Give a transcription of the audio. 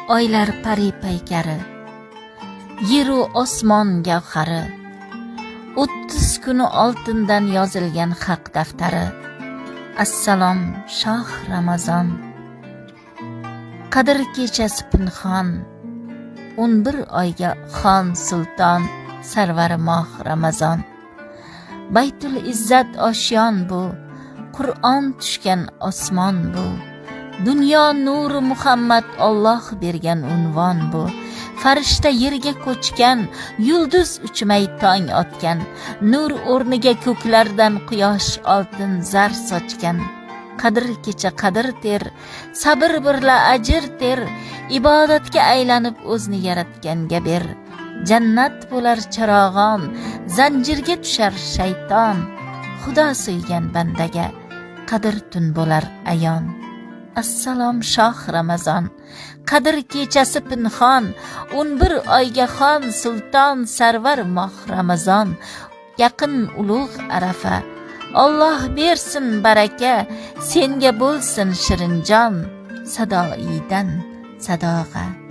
oylar pari paykari, yeru osmon gavhari, 30 kuni oltindan yozilgan haq daftari. Assalom shoh Ramazon. Qadr kechasi pinhon, 11 oyga xon sulton, sarvari moh Ramazon. Baytul izzat oshyon bu, Qur'on tushgan osmon bu. Dunyo nuri Muhammad Alloh bergan unvon bu. Farishta yerga ko'chgan, yulduz uchmay tong otgan, nur o'rniga ko'klardan quyosh oltin zar sochgan. Qadr kecha qadr ter, sabr birla ajr ter, ibodatga aylanib o'zni yaratganga ber. Jannat bo'lar charog'on, zanjirga tushar shayton. Xudo suygan bandaga qadr tun bo'lar ayon. Assalom shoh Ramazon. Qadr kechasi pinhon, 11 oyga xon sulton, sarvar moh Ramazon. Yaqin ulug' arafa, Alloh bersin baraka, senga bo'lsin shirinjon. Sadoidan sadoga